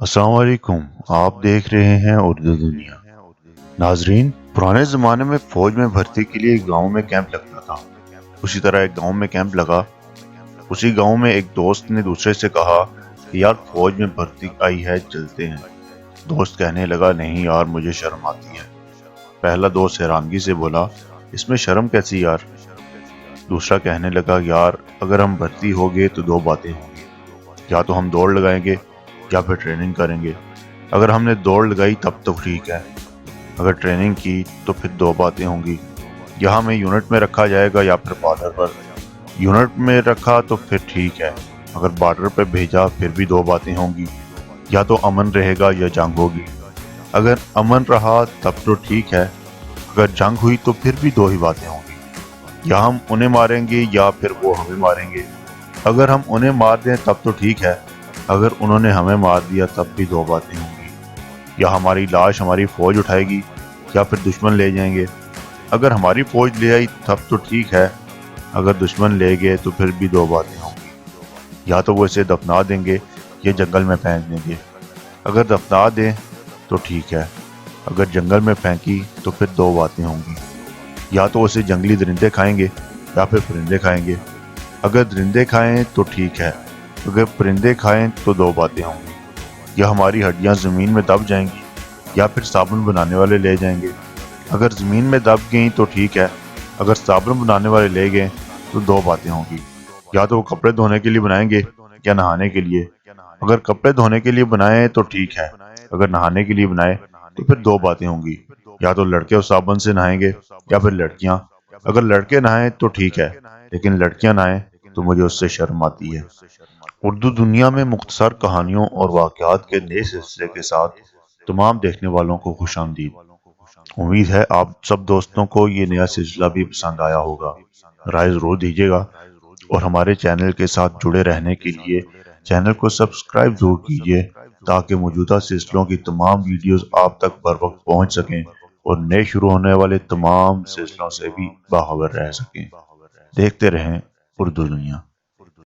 अस्सलाम वालेकुम। आप देख रहे हैं उर्दू दुनिया। नाजरीन, पुराने ज़माने में फ़ौज में भर्ती के लिए गांव में कैंप लगता था। उसी तरह एक गांव में कैंप लगा। उसी गांव में एक दोस्त ने दूसरे से कहा कि यार फ़ौज में भर्ती आई है, चलते हैं। दोस्त कहने लगा, नहीं यार, मुझे शर्म आती है। पहला दोस्त हैरानगी से बोला, इसमें शर्म कैसी यार? दूसरा कहने लगा, यार अगर हम भर्ती हो गए तो दो बातें होंगी, या तो हम दौड़ लगाएंगे या फिर ट्रेनिंग करेंगे। अगर हमने दौड़ लगाई तब तो ठीक है, अगर ट्रेनिंग की तो फिर दो बातें होंगी, या हमें यूनिट में रखा जाएगा या फिर बॉर्डर पर। यूनिट में रखा तो फिर ठीक है, अगर बॉर्डर पर भेजा फिर भी दो बातें होंगी, या तो अमन रहेगा या जंग होगी। अगर अमन रहा तब तो ठीक है, अगर जंग हुई तो फिर भी दो ही बातें होंगी, या हम उन्हें मारेंगे या फिर वो हमें मारेंगे। अगर हम उन्हें मार दें तब तो ठीक है, अगर उन्होंने हमें मार दिया तब भी दो बातें होंगी, या हमारी लाश हमारी फौज उठाएगी या फिर दुश्मन ले जाएंगे। अगर हमारी फौज ले आई तब तो ठीक है, अगर दुश्मन ले गए तो फिर भी दो बातें होंगी, या तो वो इसे दफना देंगे या जंगल में फेंक देंगे। अगर दफना दें तो ठीक है, अगर जंगल में फेंकी तो फिर दो बातें होंगी, या तो उसे जंगली दरिंदे खाएंगे या फिर परिंदे खाएंगे। अगर दरिंदे खाएं तो ठीक है, अगर परिंदे खाएं तो दो बातें होंगी, या हमारी हड्डियां ज़मीन में दब जाएंगी या फिर साबुन बनाने वाले ले जाएंगे। अगर ज़मीन में दब गई तो ठीक है, अगर साबुन बनाने वाले ले गए तो दो बातें होंगी, या तो वो कपड़े धोने के लिए बनाएंगे या नहाने के लिए। अगर कपड़े धोने के लिए बनाए तो ठीक है, अगर नहाने के लिए बनाए तो फिर दो बातें होंगी, या तो लड़के उस साबुन से नहाएंगे या फिर लड़कियां। अगर लड़के नहाए तो ठीक है, लेकिन लड़कियां नहाए तो मुझे उससे शर्म आती है। उर्दू दुनिया में मुख्तसर कहानियों और वाक़यात के नए सिलसिले के साथ तमाम देखने वालों को खुशामदीद। उम्मीद है आप सब दोस्तों को ये नया सिलसिला भी पसंद आया होगा। राय ज़रूर दीजिएगा, और हमारे चैनल के साथ जुड़े रहने के लिए चैनल को सब्सक्राइब ज़रूर कीजिए, ताकि मौजूदा सिलसिलों की तमाम वीडियोस आप तक बर वक्त पहुँच सकें और नए शुरू होने वाले तमाम सिलसिलों से भी बाखबर रह सकें। देखते रहें उर्दू दुनिया।